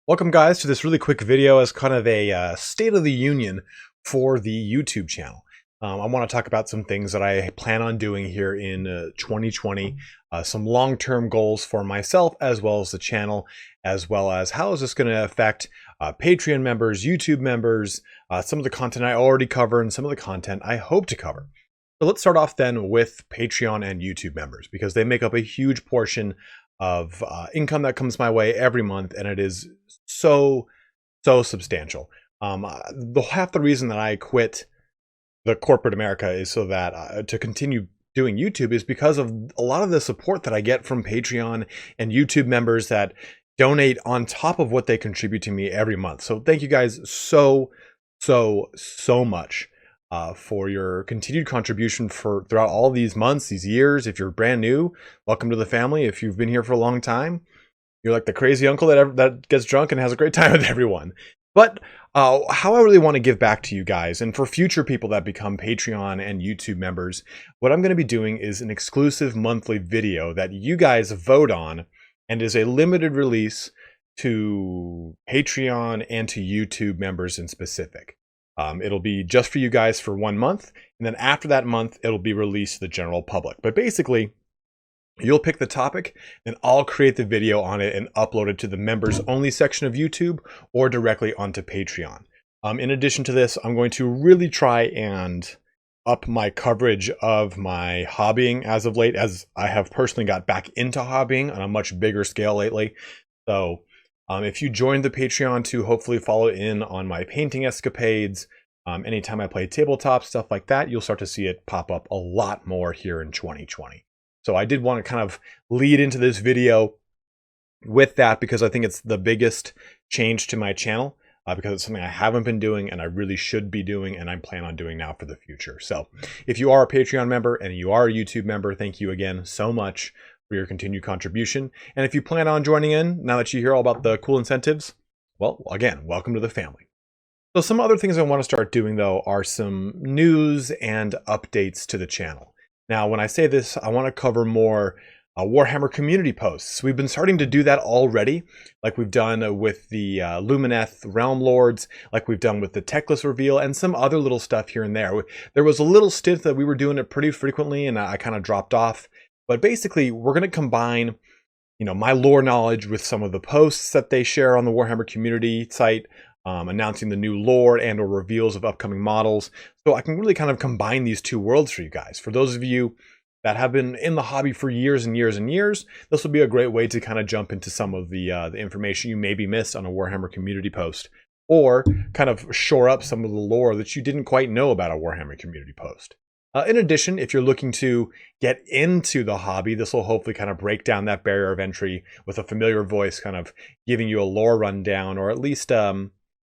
Welcome guys to this really quick video as kind of a state of the union for the YouTube channel. I want to talk about some things that I plan on doing here in 2020, some long-term goals for myself as well as the channel, as well as how is this going to affect Patreon members, YouTube members, some of the content I already cover and some of the content I hope to cover. So let's start off then with Patreon and YouTube members because they make up a huge portion of income that comes my way every month, and it is so substantial. Half the reason that I quit the corporate America is so that to continue doing YouTube is because of a lot of the support that I get from Patreon and YouTube members that donate on top of what they contribute to me every month. So thank you guys so much for your continued contribution throughout all these months, these years. If you're brand new, welcome to the family. If you've been here for a long time, you're like the crazy uncle that gets drunk and has a great time with everyone. But how I really want to give back to you guys, and for future people that become Patreon and YouTube members, what I'm going to be doing is an exclusive monthly video that you guys vote on and is a limited release to Patreon and to YouTube members in specific. It'll be just for you guys for 1 month, and then after that month, it'll be released to the general public. But basically, you'll pick the topic, and I'll create the video on it and upload it to the members only section of YouTube or directly onto Patreon. In addition to this, I'm going to really try and up my coverage of my hobbying as of late, as I have personally got back into hobbying on a much bigger scale lately. So if you join the Patreon to hopefully follow in on my painting escapades, anytime I play tabletop, stuff like that, you'll start to see it pop up a lot more here in 2020. So I did want to kind of lead into this video with that because I think it's the biggest change to my channel because it's something I haven't been doing and I really should be doing and I plan on doing now for the future. So if you are a Patreon member and you are a YouTube member, thank you again so much for your continued contribution. And if you plan on joining in, now that you hear all about the cool incentives, well, again, welcome to the family. So some other things I want to start doing though are some news and updates to the channel. Now, when I say this, I want to cover more Warhammer community posts. We've been starting to do that already, like we've done with the Lumineth Realm Lords, like we've done with the Techless reveal, and some other little stuff here and there. There was a little stint that we were doing it pretty frequently, and I kind of dropped off. But basically, we're going to combine, my lore knowledge with some of the posts that they share on the Warhammer community site, announcing the new lore and or reveals of upcoming models. So I can really kind of combine these two worlds for you guys. For those of you that have been in the hobby for years and years and years, this will be a great way to kind of jump into some of the information you maybe missed on a Warhammer community post, or kind of shore up some of the lore that you didn't quite know about a Warhammer community post. In addition, if you're looking to get into the hobby, this will hopefully kind of break down that barrier of entry with a familiar voice, kind of giving you a lore rundown, or at least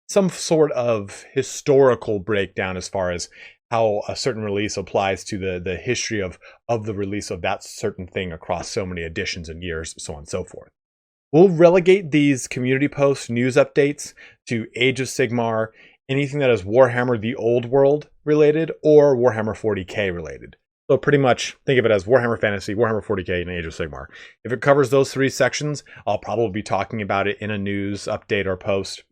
some sort of historical breakdown as far as how a certain release applies to the history of the release of that certain thing across so many editions and years, so on and so forth. We'll relegate these community posts, news updates to Age of Sigmar, anything that is Warhammer the Old World related or Warhammer 40k related. So pretty much think of it as Warhammer Fantasy, Warhammer 40k, and Age of Sigmar. If it covers those three sections, I'll probably be talking about it in a news update or post.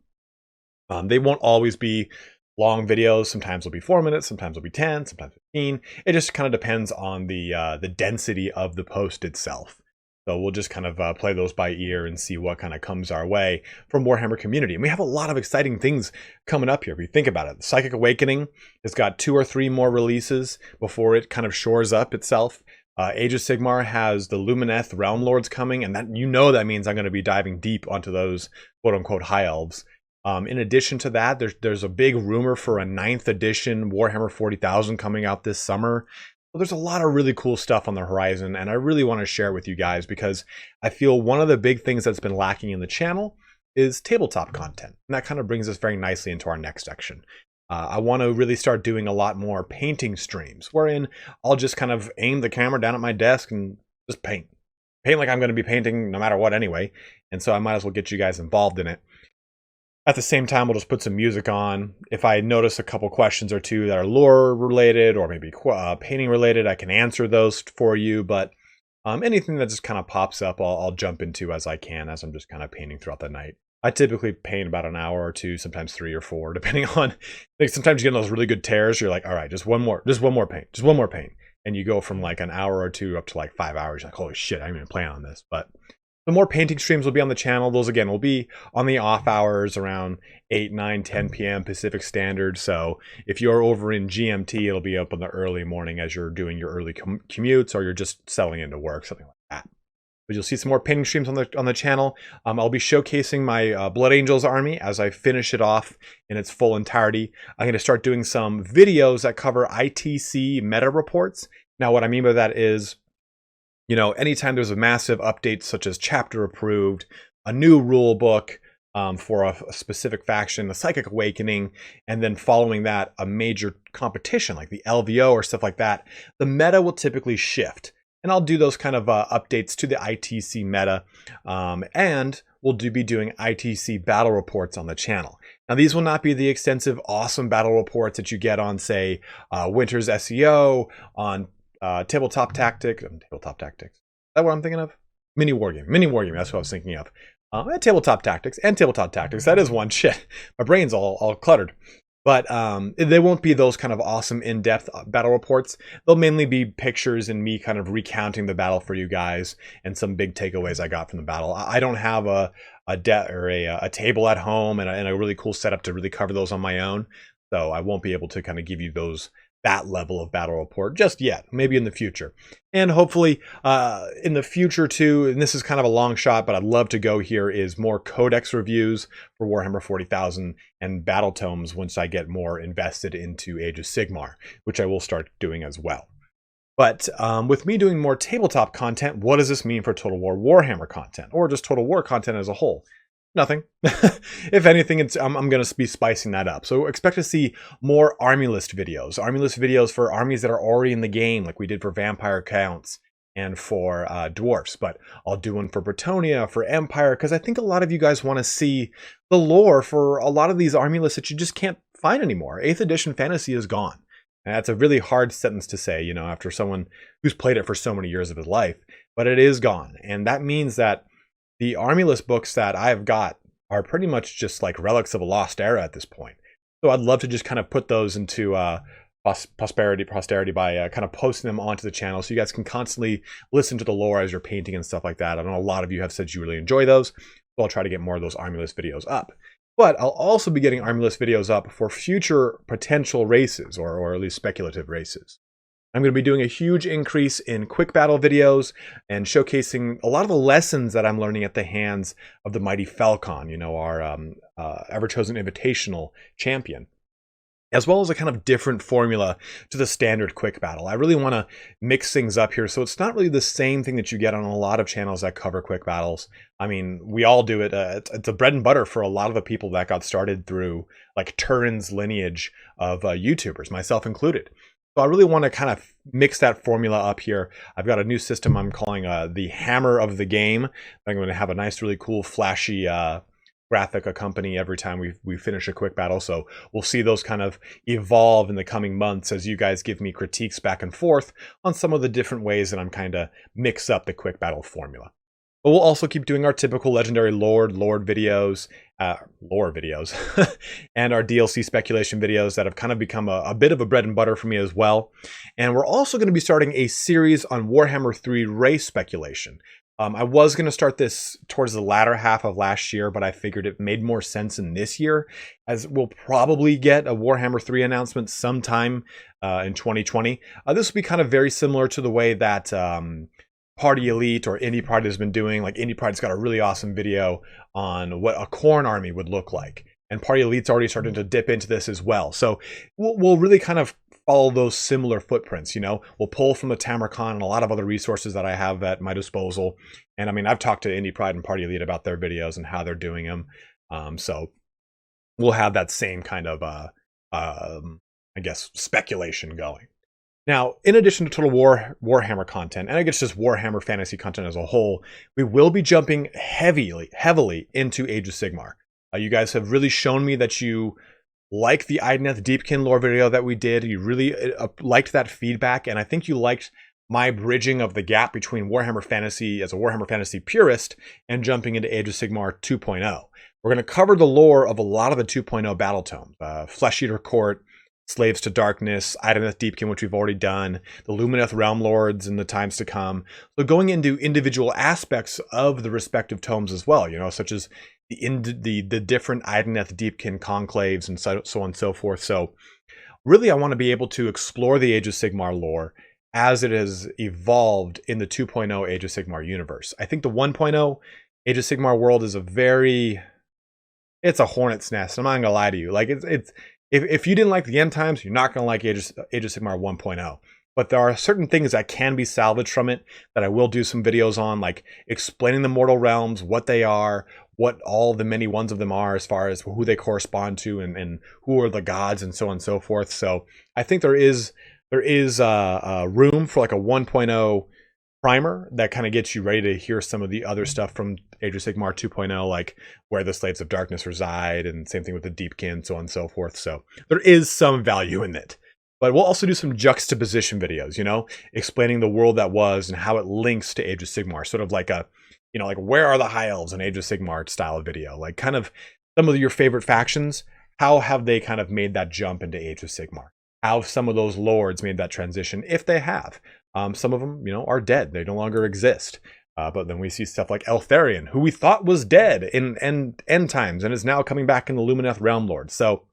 They won't always be long videos. Sometimes they'll be 4 minutes, sometimes they'll be 10, sometimes 15. It just kind of depends on the density of the post itself. So we'll just kind of play those by ear and see what kind of comes our way from Warhammer community. And we have a lot of exciting things coming up here. If you think about it, the Psychic Awakening has got 2 or 3 more releases before it kind of shores up itself. Age of Sigmar has the Lumineth Realm Lords coming, and that that means I'm going to be diving deep onto those quote-unquote high elves. In addition to that, there's a big rumor for a 9th edition Warhammer 40,000 coming out this summer. So there's a lot of really cool stuff on the horizon, and I really want to share with you guys because I feel one of the big things that's been lacking in the channel is tabletop content. And that kind of brings us very nicely into our next section. I want to really start doing a lot more painting streams, wherein I'll just kind of aim the camera down at my desk and just paint. Paint like I'm going to be painting no matter what anyway. And so I might as well get you guys involved in it. At the same time, we'll just put some music on. If I notice a couple questions or two that are lore related or maybe painting related, I can answer those for you. But anything that just kind of pops up, I'll jump into as I can, as I'm just kind of painting throughout the night. I typically paint about an hour or two, sometimes 3 or 4, depending on, like, sometimes you get those really good tears. You're like, all right, just one more paint, just one more paint. And you go from like an hour or two up to like 5 hours. You're like, holy shit, I didn't even plan on this. But the more painting streams will be on the channel. Those, again, will be on the off hours around 8, 9, 10 p.m. Pacific Standard. So if you're over in GMT, it'll be up in the early morning as you're doing your early commutes, or you're just settling into work, something like that. But you'll see some more painting streams on the channel. I'll be showcasing my Blood Angels army as I finish it off in its full entirety. I'm going to start doing some videos that cover ITC meta reports. Now, what I mean by that is, you know, anytime there's a massive update such as chapter approved, a new rule book for a specific faction, a Psychic Awakening, and then following that, a major competition like the LVO or stuff like that, the meta will typically shift. And I'll do those kind of updates to the ITC meta, and we'll be doing ITC battle reports on the channel. Now, these will not be the extensive, awesome battle reports that you get on, say, Winter's SEO, on Tabletop Tactics. Is that what I'm thinking of? Mini Wargaming, that's what I was thinking of. Tabletop Tactics, that is one. Shit, my brain's all cluttered. But they won't be those kind of awesome in-depth battle reports. They'll mainly be pictures and me kind of recounting the battle for you guys and some big takeaways I got from the battle. I don't have a table at home and a really cool setup to really cover those on my own. So I won't be able to kind of give you that level of battle report just yet, maybe in the future. And hopefully in the future too, and this is kind of a long shot, but I'd love to go here, is more codex reviews for Warhammer 40,000 and battle tomes once I get more invested into Age of Sigmar, which I will start doing as well. But with me doing more tabletop content, what does this mean for Total War Warhammer content, or just Total War content as a whole? Nothing. If anything, I'm going to be spicing that up. So expect to see more army list videos for armies that are already in the game, like we did for Vampire Counts and for Dwarfs. But I'll do one for Bretonia, for Empire, because I think a lot of you guys want to see the lore for a lot of these army lists that you just can't find anymore. 8th edition fantasy is gone. And that's a really hard sentence to say, you know, after someone who's played it for so many years of his life. But it is gone. And that means that the army list books that I've got are pretty much just like relics of a lost era at this point. So I'd love to just kind of put those into posterity by kind of posting them onto the channel so you guys can constantly listen to the lore as you're painting and stuff like that. I know a lot of you have said you really enjoy those, so I'll try to get more of those army list videos up. But I'll also be getting army list videos up for future potential races, or at least speculative races. I'm going to be doing a huge increase in quick battle videos and showcasing a lot of the lessons that I'm learning at the hands of the mighty Falcon, you know, our ever-chosen invitational champion, as well as a kind of different formula to the standard quick battle. I really want to mix things up here, so it's not really the same thing that you get on a lot of channels that cover quick battles. I mean, we all do it. It's a bread and butter for a lot of the people that got started through like Turin's lineage of YouTubers, myself included. So I really want to kind of mix that formula up here. I've got a new system I'm calling the Hammer of the Game. I'm going to have a nice, really cool, flashy graphic accompany every time we finish a quick battle. So we'll see those kind of evolve in the coming months as you guys give me critiques back and forth on some of the different ways that I'm kind of mix up the quick battle formula. But we'll also keep doing our typical legendary lore videos, and our DLC speculation videos that have kind of become a bit of a bread and butter for me as well. And we're also going to be starting a series on Warhammer 3 race speculation. I was going to start this towards the latter half of last year, but I figured it made more sense in this year, as we'll probably get a Warhammer 3 announcement sometime in 2020. This will be kind of very similar to the way that Party Elite or Indie Pride has been doing. Like Indie Pride's got a really awesome video on what a Khorne army would look like, and Party Elite's already starting to dip into this as well. So we'll really kind of follow those similar footprints. You know, we'll pull from the Tamarcon and a lot of other resources that I have at my disposal. And I mean, I've talked to Indie Pride and Party Elite about their videos and how they're doing them. So we'll have that same kind of I guess speculation going. Now, in addition to Total War Warhammer content, and I guess just Warhammer fantasy content as a whole, we will be jumping heavily into Age of Sigmar. You guys have really shown me that you like the Idoneth Deepkin lore video that we did. You really liked that feedback, and I think you liked my bridging of the gap between Warhammer Fantasy as a Warhammer Fantasy purist and jumping into Age of Sigmar 2.0. We're going to cover the lore of a lot of the 2.0 battle tomes, Flesh Eater Court, Slaves to Darkness, Idoneth Deepkin, which we've already done, the Lumineth Realm Lords in the times to come. So going into individual aspects of the respective tomes as well, you know, such as the different Idoneth Deepkin conclaves and so on and so forth. So really, I want to be able to explore the Age of Sigmar lore as it has evolved in the 2.0 Age of Sigmar universe. I think the 1.0 Age of Sigmar world is it's a hornet's nest. I'm not gonna lie to you. Like if you didn't like the end times, you're not gonna like Age of Sigmar 1.0. But there are certain things that can be salvaged from it that I will do some videos on, like explaining the mortal realms, what they are, what all the many ones of them are as far as who they correspond to and who are the gods and so on and so forth. So I think there is room for like a 1.0 primer that kind of gets you ready to hear some of the other stuff from Age of Sigmar 2.0, like where the Slaves of Darkness reside, and same thing with the Deepkin, so on and so forth. So there is some value in it. But we'll also do some juxtaposition videos, you know, explaining the world that was and how it links to Age of Sigmar, sort of like a, you know, like where are the High Elves in Age of Sigmar style of video, like kind of some of your favorite factions, how have they kind of made that jump into Age of Sigmar? How have some of those lords made that transition, if they have? Some of them, you know, are dead. They no longer exist. But then we see stuff like Eltharion, who we thought was dead in end times and is now coming back in the Lumineth Realm Lord. So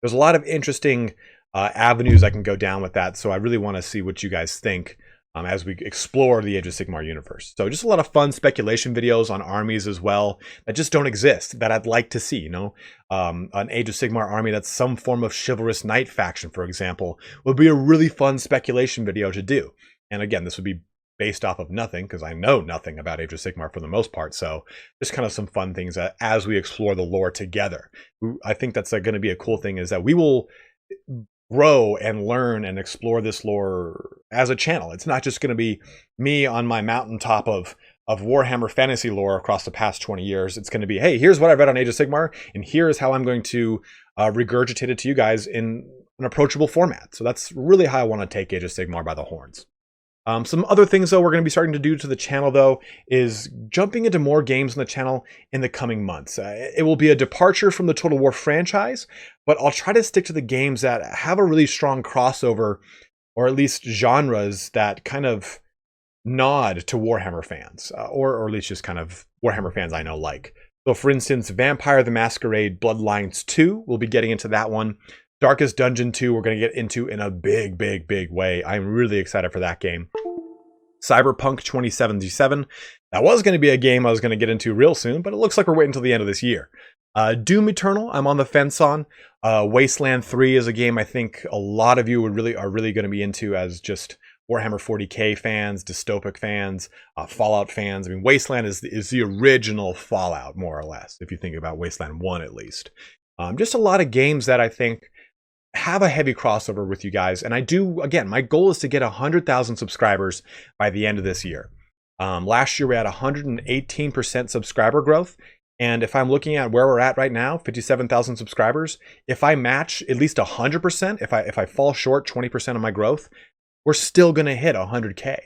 there's a lot of interesting avenues I can go down with that. So I really want to see what you guys think as we explore the Age of Sigmar universe. So just a lot of fun speculation videos on armies as well that just don't exist, that I'd like to see, you know. An Age of Sigmar army that's some form of chivalrous knight faction, for example, would be a really fun speculation video to do. And again, this would be based off of nothing, because I know nothing about Age of Sigmar for the most part. So just kind of some fun things as we explore the lore together. I think that's going to be a cool thing, is that we will grow and learn and explore this lore as a channel. It's not just going to be me on my mountaintop of Warhammer fantasy lore across the past 20 years. It's going to be, hey, here's what I read on Age of Sigmar, and here's how I'm going to regurgitate it to you guys in an approachable format. So that's really how I want to take Age of Sigmar by the horns. Some other things, though, we're going to be starting to do to the channel, though, is jumping into more games on the channel in the coming months. It will be a departure from the Total War franchise, but I'll try to stick to the games that have a really strong crossover, or at least genres that kind of nod to Warhammer fans, or at least just kind of Warhammer fans I know like. So, for instance, Vampire the Masquerade Bloodlines 2, we'll be getting into that one. Darkest Dungeon 2, we're going to get into in a big way. I'm really excited for that game. Cyberpunk 2077, that was going to be a game I was going to get into real soon, but it looks like we're waiting until the end of this year. Doom Eternal, I'm on the fence on. Wasteland 3 is a game I think a lot of you are really going to be into as just Warhammer 40k fans, dystopic fans, Fallout fans. I mean, Wasteland is the original Fallout, more or less, if you think about Wasteland 1 at least. Just a lot of games that I think have a heavy crossover with you guys. And I do, again, my goal is to get 100,000 subscribers by the end of this year. Last year we had 118% subscriber growth. And if I'm looking at where we're at right now, 57,000 subscribers, if I match at least 100%, if I fall short 20% of my growth, we're still going to hit 100K.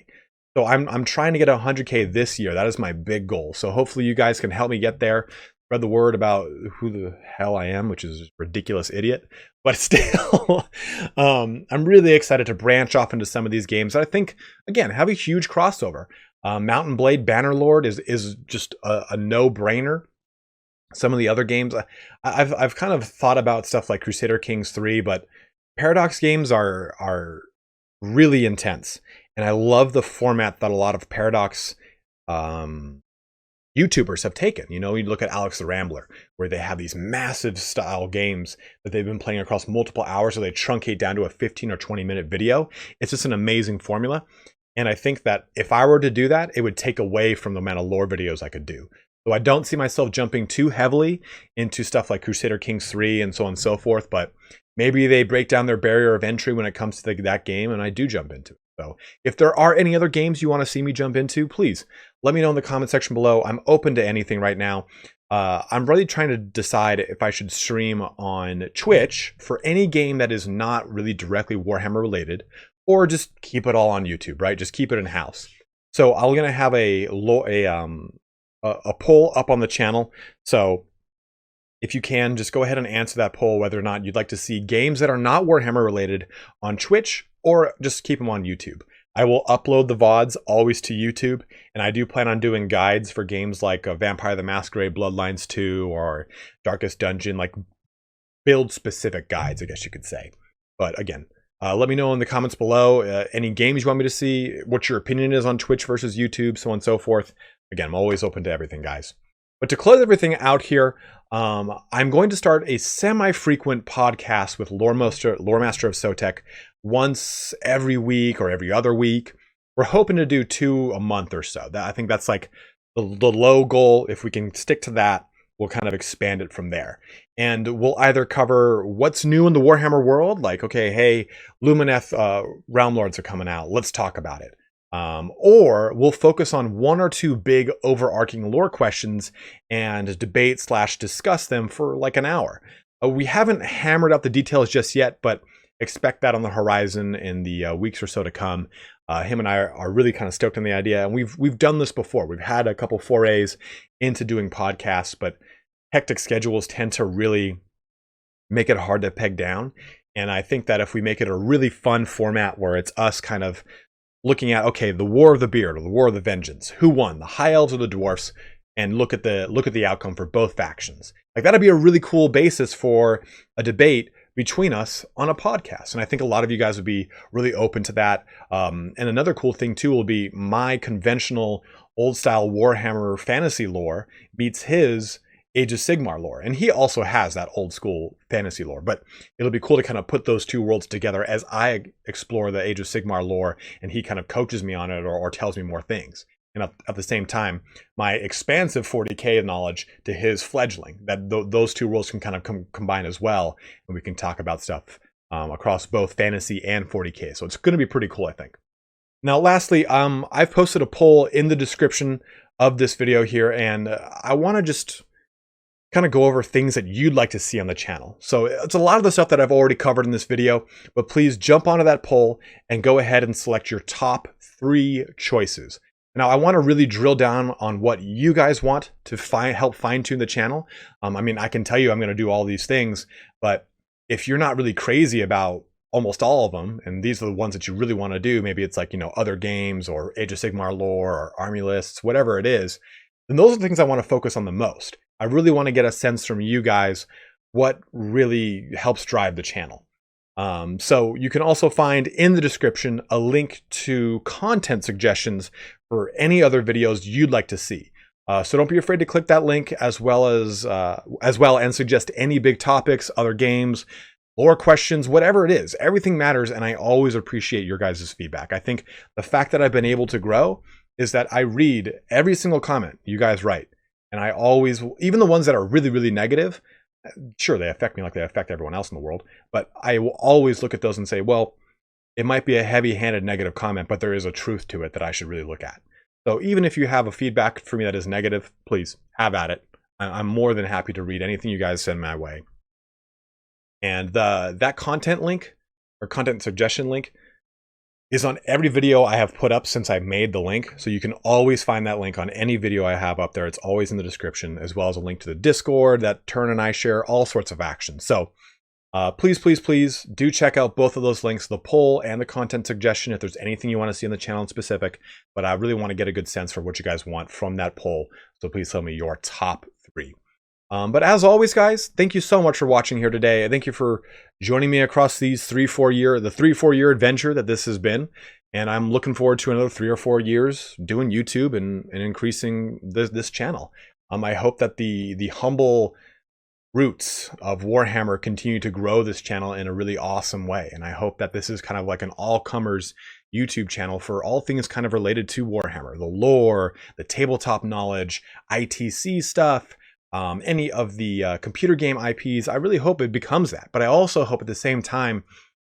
So I'm trying to get 100K this year. That is my big goal. So hopefully you guys can help me get there. Spread the word about who the hell I am, which is a ridiculous idiot. But still, I'm really excited to branch off into some of these games that I think, again, have a huge crossover. Mountain Blade Bannerlord is just a no-brainer. Some of the other games, I've kind of thought about stuff like Crusader Kings 3, but Paradox games are really intense. And I love the format that a lot of Paradox YouTubers have taken. You know, you look at Alex the Rambler, where they have these massive style games that they've been playing across multiple hours, so they truncate down to a 15 or 20-minute video. It's just an amazing formula. And I think that if I were to do that, it would take away from the amount of lore videos I could do. So I don't see myself jumping too heavily into stuff like Crusader Kings 3 and so on and so forth, but maybe they break down their barrier of entry when it comes to that game, and I do jump into it. So if there are any other games you want to see me jump into, please let me know in the comment section below. I'm open to anything right now. I'm really trying to decide if I should stream on Twitch for any game that is not really directly Warhammer related, or just keep it all on YouTube, right? Just keep it in house. So I'm gonna have a poll up on the channel. So if you can, just go ahead and answer that poll whether or not you'd like to see games that are not Warhammer related on Twitch, or just keep them on YouTube. I will upload the VODs always to YouTube, and I do plan on doing guides for games like Vampire the Masquerade Bloodlines 2 or Darkest Dungeon, like build-specific guides, I guess you could say. But again, let me know in the comments below any games you want me to see, what your opinion is on Twitch versus YouTube, so on and so forth. Again, I'm always open to everything, guys. But to close everything out here, I'm going to start a semi-frequent podcast with Lore Master of Sotek once every week or every other week. We're hoping to do 2 a month or so. I think that's like the low goal. If we can stick to that, we'll kind of expand it from there. And we'll either cover what's new in the Warhammer world, like, okay, hey, Lumineth Realm Lords are coming out, let's talk about it. Or we'll focus on 1 or 2 big overarching lore questions and debate / discuss them for like an hour. We haven't hammered out the details just yet, but expect that on the horizon in the weeks or so to come. Him and I are really kind of stoked on the idea, and we've done this before. We've had a couple forays into doing podcasts, but hectic schedules tend to really make it hard to peg down. And I think that if we make it a really fun format where it's us kind of looking at, okay, the War of the Beard or the War of the Vengeance, who won, the High Elves or the Dwarfs, and look at the outcome for both factions. Like, that'd be a really cool basis for a debate between us on a podcast. And I think a lot of you guys would be really open to that. And another cool thing too will be my conventional old style Warhammer fantasy lore meets his Age of Sigmar lore. And he also has that old school fantasy lore, but it'll be cool to kind of put those 2 worlds together as I explore the Age of Sigmar lore and he kind of coaches me on it or tells me more things. And at the same time, my expansive 40K knowledge to his fledgling, that those 2 worlds can kind of combine as well. And we can talk about stuff across both fantasy and 40K. So it's going to be pretty cool, I think. Now, lastly, I've posted a poll in the description of this video here, and I want to just kind of go over things that you'd like to see on the channel. So it's a lot of the stuff that I've already covered in this video, but please jump onto that poll and go ahead and select your top 3 choices. Now, I want to really drill down on what you guys want to help fine-tune the channel. I mean, I can tell you I'm going to do all these things, but if you're not really crazy about almost all of them, and these are the ones that you really want to do, maybe it's like, you know, other games or Age of Sigmar lore or army lists, whatever it is, then those are the things I want to focus on the most. I really want to get a sense from you guys what really helps drive the channel. So you can also find in the description a link to content suggestions for any other videos you'd like to see. So don't be afraid to click that link as well and suggest any big topics, other games, lore questions, whatever it is. Everything matters, and I always appreciate your guys' feedback. I think the fact that I've been able to grow is that I read every single comment you guys write. And I always, even the ones that are really, really negative, sure, they affect me like they affect everyone else in the world, but I will always look at those and say, well, it might be a heavy-handed negative comment, but there is a truth to it that I should really look at. So even if you have a feedback for me that is negative, please have at it. I'm more than happy to read anything you guys send my way. And that content link or content suggestion link is on every video I have put up since I made the link. So you can always find that link on any video I have up there. It's always in the description, as well as a link to the Discord that Turn and I share all sorts of action. So please, please, please do check out both of those links, the poll and the content suggestion, if there's anything you want to see on the channel in specific. But I really want to get a good sense for what you guys want from that poll. So please tell me your top 3. But as always, guys, thank you so much for watching here today. Thank you for joining me across these 3-4 year adventure that this has been. And I'm looking forward to another 3 or 4 years doing YouTube and increasing this channel. I hope that the humble roots of Warhammer continue to grow this channel in a really awesome way. And I hope that this is kind of like an all-comers YouTube channel for all things kind of related to Warhammer, the lore, the tabletop knowledge, ITC stuff, any of the computer game IPs. I really hope it becomes that, but I also hope at the same time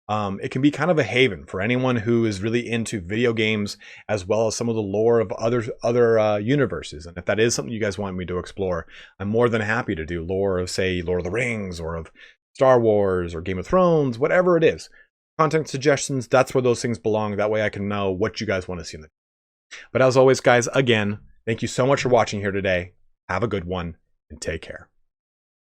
it can be kind of a haven for anyone who is really into video games, as well as some of the lore of other universes. And if that is something you guys want me to explore, I'm more than happy to do lore of, say, Lord of the Rings or of Star Wars or Game of Thrones, whatever it is. content suggestions, that's where those things belong. That way I can know what you guys want to see in the. But as always, guys, again, thank you so much for watching here today. Have a good one and take care.